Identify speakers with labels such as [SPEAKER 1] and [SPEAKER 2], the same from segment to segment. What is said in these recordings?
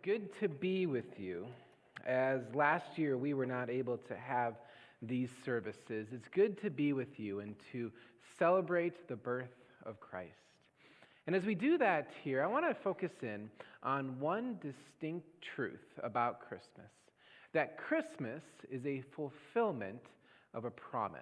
[SPEAKER 1] good to be with you. As last year we were not able to have these services, it's good to be with you and to celebrate the birth of Christ. And as we do that here, I want to focus in on one distinct truth about Christmas, that Christmas is a fulfillment of a promise.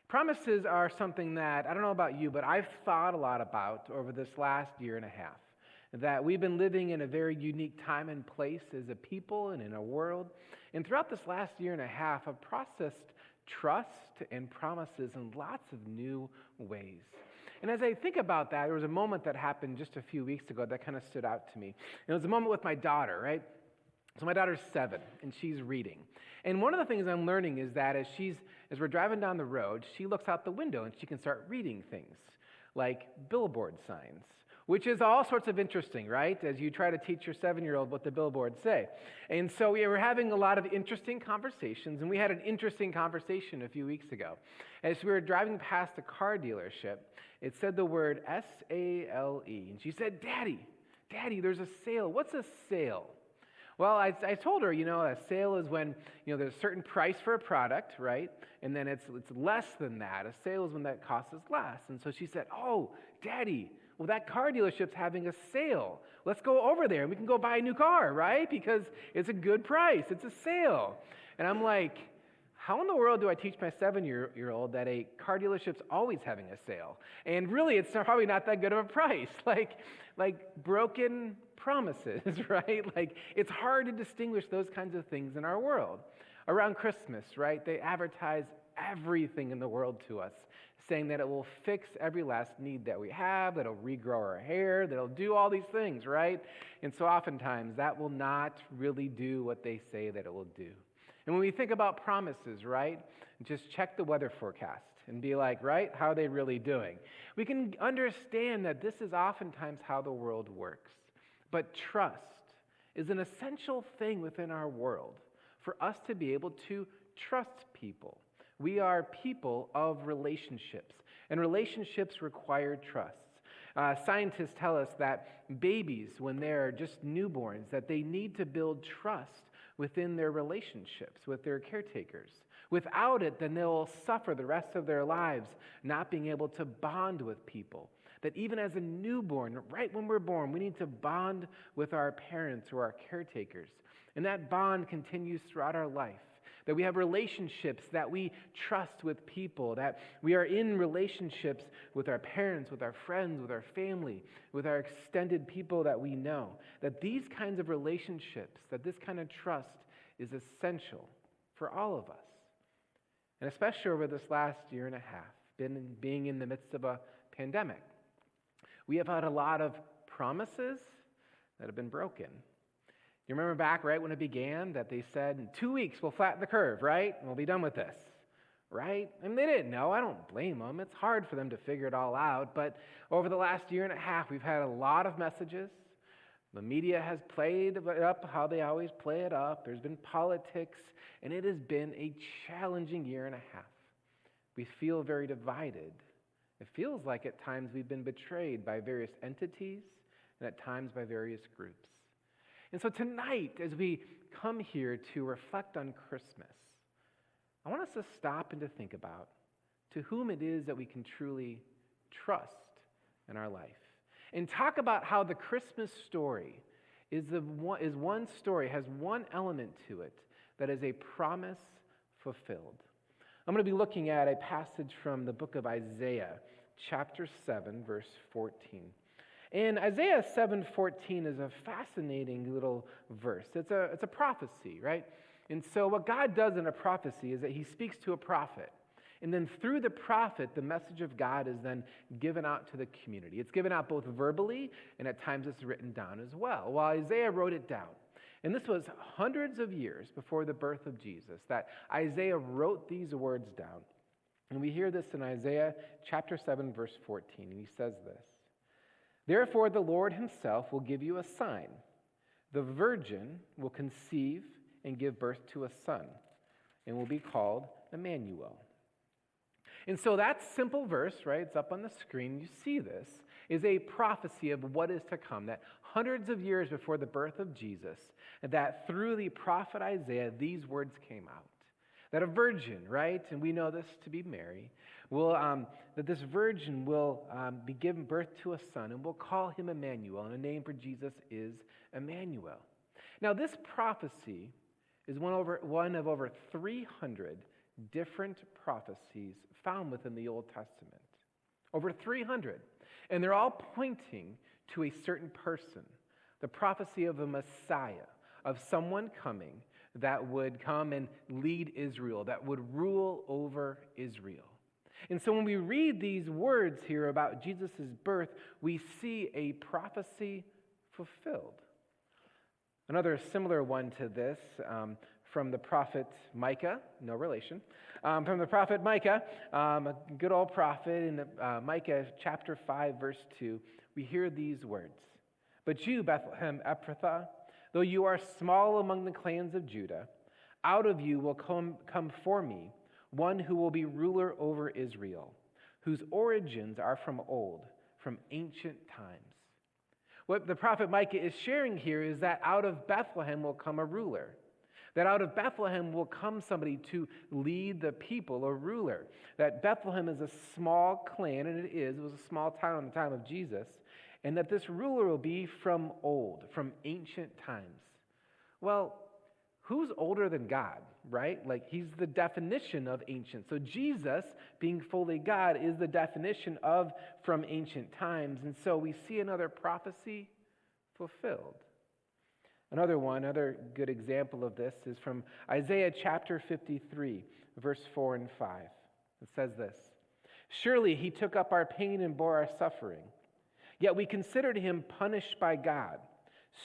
[SPEAKER 1] Promises are something that, I don't know about you, but I've thought a lot about over this last year and a half. That we've been living in a very unique time and place as a people and in a world. And throughout this last year and a half, I've processed trust and promises in lots of new ways. And as I think about that, there was a moment that happened just a few weeks ago that kind of stood out to me. And it was a moment with my daughter, right? So my daughter's 7, and she's reading. And one of the things I'm learning is that as we're driving down the road, she looks out the window and she can start reading things like billboard signs, which is all sorts of interesting, right? As you try to teach your 7-year-old what the billboards say. And so we were having a lot of interesting conversations, and we had an interesting conversation a few weeks ago. As we were driving past a car dealership, it said the word S-A-L-E. And she said, Daddy, there's a sale. What's a sale? Well, I told her, a sale is when, there's a certain price for a product, right? And then it's less than that. A sale is when that cost is less. And so she said, oh, Daddy, well, that car dealership's having a sale. Let's go over there and we can go buy a new car, right? Because it's a good price. It's a sale. And I'm like, how in the world do I teach my 7-year-old that a car dealership's always having a sale? And really, it's probably not that good of a price. Like broken promises, right? Like it's hard to distinguish those kinds of things in our world. Around Christmas, right? They advertise everything in the world to us, saying that it will fix every last need that we have, that it'll regrow our hair, that it'll do all these things, right? And so oftentimes that will not really do what they say that it will do. And when we think about promises, right, just check the weather forecast and be like, right, how are they really doing? We can understand that this is oftentimes how the world works. But trust is an essential thing within our world for us to be able to trust people. We are people of relationships, and relationships require trust. Scientists tell us that babies, when they're just newborns, that they need to build trust within their relationships with their caretakers. Without it, then they'll suffer the rest of their lives not being able to bond with people. That even as a newborn, right when we're born, we need to bond with our parents or our caretakers. And that bond continues throughout our life. That we have relationships that we trust with people, that we are in relationships with our parents, with our friends, with our family, with our extended people that we know. That these kinds of relationships, that this kind of trust is essential for all of us. And especially over this last year and a half, being in the midst of a pandemic, we have had a lot of promises that have been broken. You remember back right when it began that they said, in 2 weeks we'll flatten the curve, right? And we'll be done with this, right? And they didn't know. I don't blame them. It's hard for them to figure it all out. But over the last year and a half, we've had a lot of messages. The media has played it up how they always play it up. There's been politics, and it has been a challenging year and a half. We feel very divided. It feels like at times we've been betrayed by various entities and at times by various groups. And so tonight, as we come here to reflect on Christmas, I want us to stop and to think about to whom it is that we can truly trust in our life. And talk about how the Christmas story is one story, has one element to it that is a promise fulfilled. I'm going to be looking at a passage from the book of Isaiah, chapter 7, verse 14. And Isaiah 7:14 is a fascinating little verse. It's a prophecy, right? And so what God does in a prophecy is that he speaks to a prophet. And then through the prophet, the message of God is then given out to the community. It's given out both verbally and at times it's written down as well. While Isaiah wrote it down. And this was hundreds of years before the birth of Jesus that Isaiah wrote these words down. And we hear this in Isaiah chapter 7, verse 14. And he says this. Therefore, the Lord himself will give you a sign. The virgin will conceive and give birth to a son, and will be called Emmanuel. And so that simple verse, right, it's up on the screen, you see this, is a prophecy of what is to come, that hundreds of years before the birth of Jesus, that through the prophet Isaiah, these words came out. That a virgin, right, and we know this to be Mary, that this virgin will be given birth to a son, and we'll call him Emmanuel, and the name for Jesus is Emmanuel. Now, this prophecy is one of over 300 different prophecies found within the Old Testament. Over 300. And they're all pointing to a certain person. The prophecy of a Messiah, of someone coming that would come and lead Israel, that would rule over Israel. And so when we read these words here about Jesus' birth, we see a prophecy fulfilled. Another similar one to this from the prophet Micah, no relation, from the prophet Micah, a good old prophet in Micah chapter 5, verse 2, we hear these words. But you, Bethlehem Ephrathah, though you are small among the clans of Judah, out of you will come for me one who will be ruler over Israel, whose origins are from old, from ancient times. What the prophet Micah is sharing here is that out of Bethlehem will come a ruler. That out of Bethlehem will come somebody to lead the people, a ruler. That Bethlehem is a small clan, and it was a small town in the time of Jesus, and that this ruler will be from old, from ancient times. Well, who's older than God, right? Like, he's the definition of ancient. So Jesus, being fully God, is the definition of from ancient times. And so we see another prophecy fulfilled. Another good example of this is from Isaiah chapter 53, verse 4 and 5. It says this, "Surely he took up our pain and bore our suffering. Yet we considered him punished by God,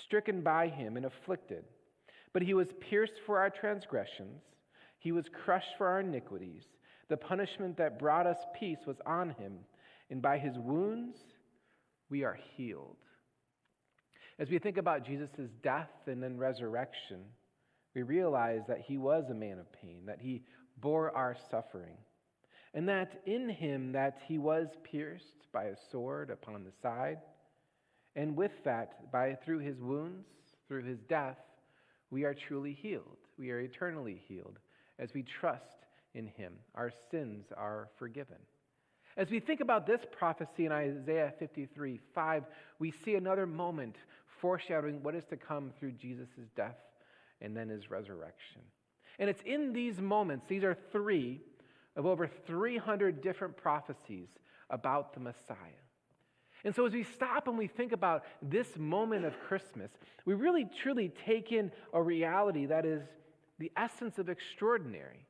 [SPEAKER 1] stricken by him and afflicted. But he was pierced for our transgressions. He was crushed for our iniquities. The punishment that brought us peace was on him, and by his wounds we are healed." As we think about Jesus' death and then resurrection, we realize that he was a man of pain, that he bore our suffering, and that in him that he was pierced by a sword upon the side, and with that, through his wounds, through his death, we are truly healed. We are eternally healed as we trust in him. Our sins are forgiven. As we think about this prophecy in Isaiah 53:5, we see another moment foreshadowing what is to come through Jesus' death and then his resurrection. And it's in these moments, these are 3 of over 300 different prophecies about the Messiah. And so as we stop and we think about this moment of Christmas, we really truly take in a reality that is the essence of extraordinary,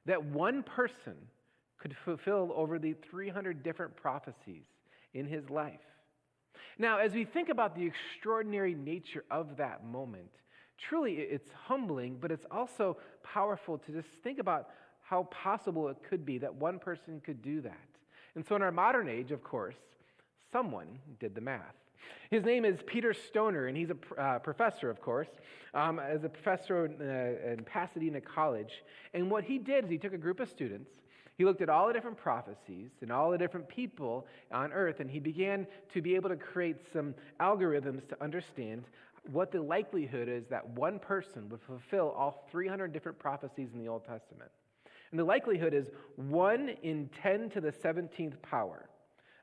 [SPEAKER 1] that one person could fulfill over the 300 different prophecies in his life. Now, as we think about the extraordinary nature of that moment, truly it's humbling, but it's also powerful to just think about how possible it could be that one person could do that. And so in our modern age, of course, someone did the math. His name is Peter Stoner, and he's a professor, of course, as a professor in Pasadena College. And what he did is he took a group of students, he looked at all the different prophecies and all the different people on earth, and he began to be able to create some algorithms to understand what the likelihood is that one person would fulfill all 300 different prophecies in the Old Testament. And the likelihood is 1 in 10 to the 17th power.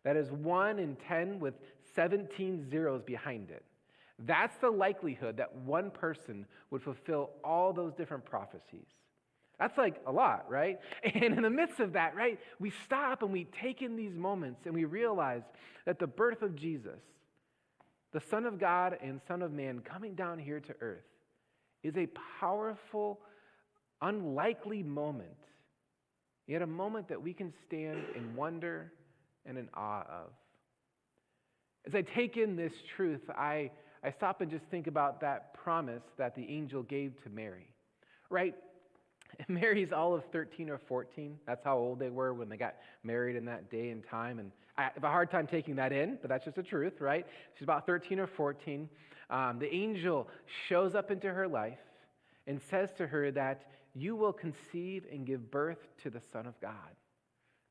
[SPEAKER 1] That is 1 in 10 with 17 zeros behind it. That's the likelihood that one person would fulfill all those different prophecies. That's like a lot, right? And in the midst of that, right, we stop and we take in these moments and we realize that the birth of Jesus, the Son of God and Son of Man coming down here to earth, is a powerful, unlikely moment, yet a moment that we can stand in wonder and in awe of. As I take in this truth, I stop and just think about that promise that the angel gave to Mary, right? Mary's all of 13 or 14. That's how old they were when they got married in that day and time. And I have a hard time taking that in, but that's just the truth, right? She's about 13 or 14. The angel shows up into her life and says to her that you will conceive and give birth to the Son of God.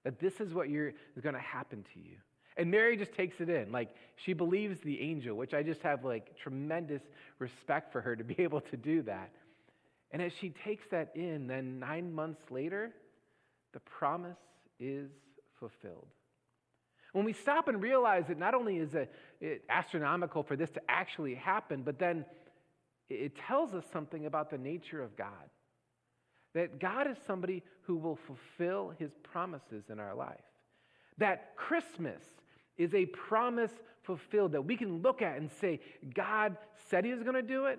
[SPEAKER 1] That this is what is going to happen to you. And Mary just takes it in. Like, she believes the angel, which I just have like tremendous respect for her to be able to do that. And as she takes that in, then 9 months later, the promise is fulfilled. When we stop and realize that not only is it astronomical for this to actually happen, but then it tells us something about the nature of God. That God is somebody who will fulfill his promises in our life. That Christmas is a promise fulfilled that we can look at and say, God said he was going to do it.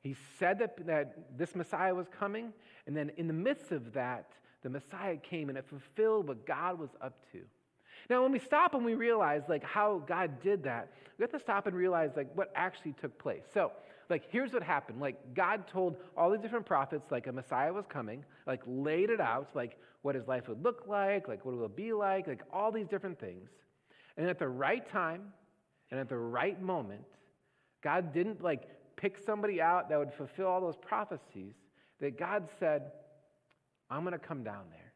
[SPEAKER 1] He said that this Messiah was coming. And then in the midst of that, the Messiah came and it fulfilled what God was up to. Now, when we stop and we realize like how God did that, we have to stop and realize like what actually took place. So, like, here's what happened. Like, God told all the different prophets like a Messiah was coming, like laid it out, like what his life would look like what it will be like all these different things. And at the right time and at the right moment, God didn't like pick somebody out that would fulfill all those prophecies. That God said, I'm going to come down there.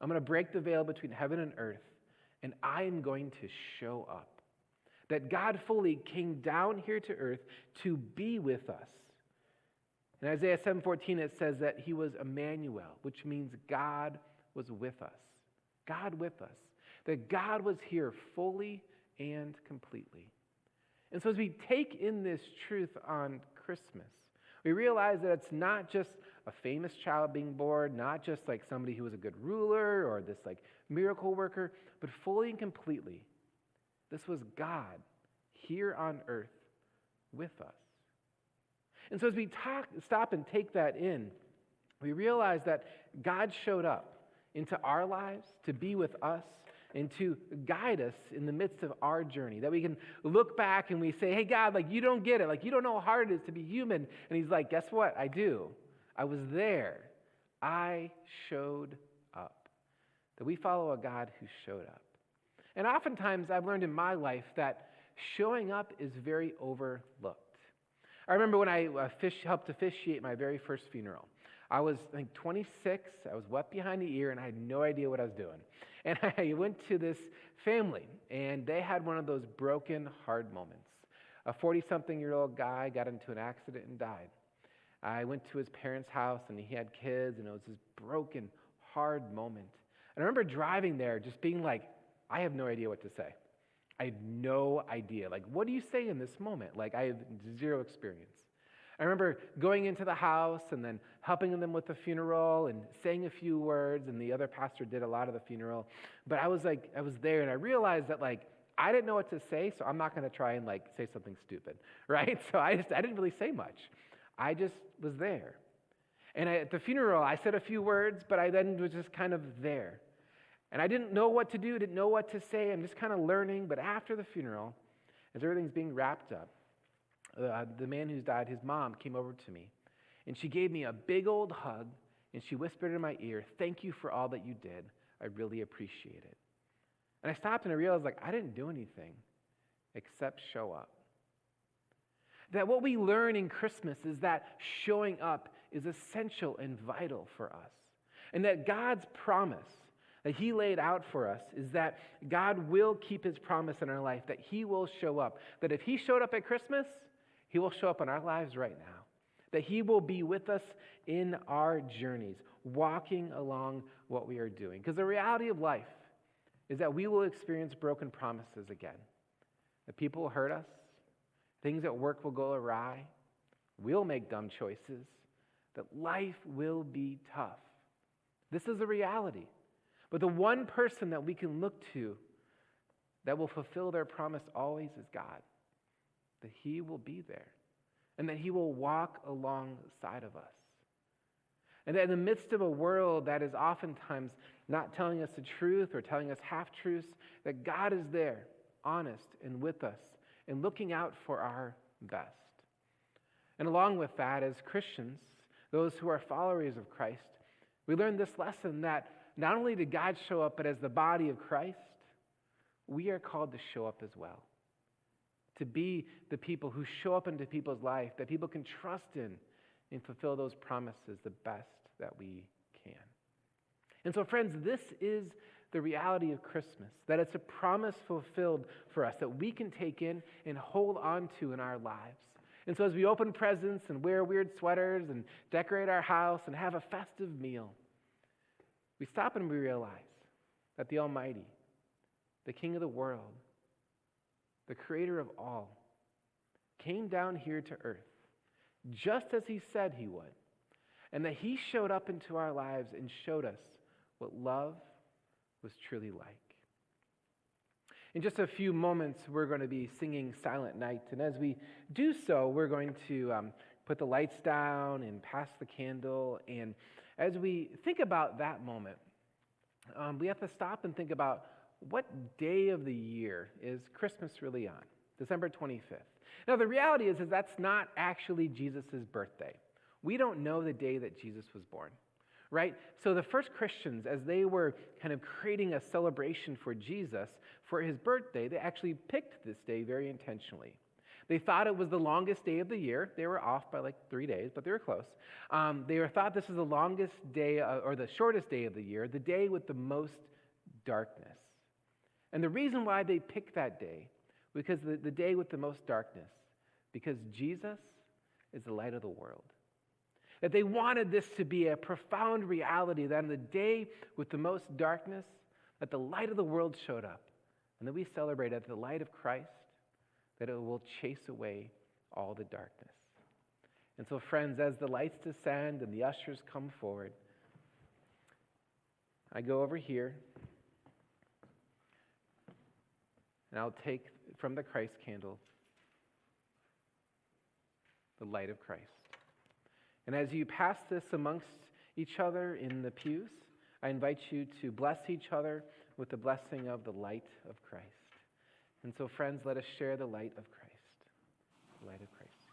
[SPEAKER 1] I'm going to break the veil between heaven and earth, and I am going to show up. That God fully came down here to earth to be with us. In Isaiah 7:14, it says that he was Emmanuel, which means God was with us. God with us. That God was here fully and completely. And so as we take in this truth on Christmas, we realize that it's not just a famous child being born, not just like somebody who was a good ruler or this like miracle worker, but fully and completely, this was God here on earth with us. And so as we stop and take that in, we realize that God showed up into our lives to be with us and to guide us in the midst of our journey. That we can look back and we say, hey, God, like you don't get it. Like you don't know how hard it is to be human. And he's like, guess what? I do. I was there. I showed up. That we follow a God who showed up. And oftentimes I've learned in my life that showing up is very overlooked. I remember when I helped officiate my very first funeral. I was, I think, 26. I was wet behind the ear, and I had no idea what I was doing. And I went to this family, and they had one of those broken, hard moments. A 40-something-year-old guy got into an accident and died. I went to his parents' house, and he had kids, and it was this broken, hard moment. And I remember driving there just being like, I have no idea what to say. I had no idea. Like, what do you say in this moment? Like, I have zero experience. I remember going into the house and then helping them with the funeral and saying a few words, and the other pastor did a lot of the funeral. But I was there, and I realized that, like, I didn't know what to say, so I'm not going to try and, like, say something stupid, right? So I didn't really say much. I just was there. And at the funeral, I said a few words, but I then was just kind of there. And I didn't know what to do, didn't know what to say. I'm just kind of learning. But after the funeral, as everything's being wrapped up, the man who's died, his mom came over to me. And she gave me a big old hug. And she whispered in my ear, thank you for all that you did. I really appreciate it. And I stopped and I realized, like, I didn't do anything except show up. That what we learn in Christmas is that showing up is essential and vital for us. And that God's promise that he laid out for us is that God will keep his promise in our life, that he will show up. That if he showed up at Christmas, he will show up in our lives right now. That he will be with us in our journeys, walking along what we are doing. Because the reality of life is that we will experience broken promises again. That people will hurt us. Things at work will go awry. We'll make dumb choices. That life will be tough. This is a reality. But the one person that we can look to that will fulfill their promise always is God. That he will be there. And that he will walk alongside of us. And that in the midst of a world that is oftentimes not telling us the truth or telling us half-truths, that God is there, honest and with us, and looking out for our best. And along with that, as Christians, those who are followers of Christ, we learn this lesson that not only did God show up, but as the body of Christ, we are called to show up as well. To be the people who show up into people's life, that people can trust in and fulfill those promises the best that we can. And so, friends, this is the reality of Christmas, that it's a promise fulfilled for us that we can take in and hold on to in our lives. And so as we open presents and wear weird sweaters and decorate our house and have a festive meal, we stop and we realize that the Almighty, the King of the world, the Creator of all, came down here to earth just as he said he would, and that he showed up into our lives and showed us what love was truly like. In just a few moments, we're going to be singing Silent Night, and as we do so, we're going to put the lights down and pass the candle, and as we think about that moment, we have to stop and think about what day of the year is Christmas really on? December 25th. Now, the reality is that's not actually Jesus' birthday. We don't know the day that Jesus was born, right? So the first Christians, as they were kind of creating a celebration for Jesus for his birthday, they actually picked this day very intentionally. They thought it was the longest day of the year. They were off by like 3 days, but they were close. Thought this was the longest day or the shortest day of the year, the day with the most darkness. And the reason why they picked that day, because the day with the most darkness, because Jesus is the light of the world. That they wanted this to be a profound reality, that on the day with the most darkness, that the light of the world showed up. And that we celebrate at the light of Christ, that it will chase away all the darkness. And so, friends, as the lights descend and the ushers come forward, I go over here, and I'll take from the Christ candle the light of Christ. And as you pass this amongst each other in the pews, I invite you to bless each other with the blessing of the light of Christ. And so, friends, let us share the light of Christ. The light of Christ.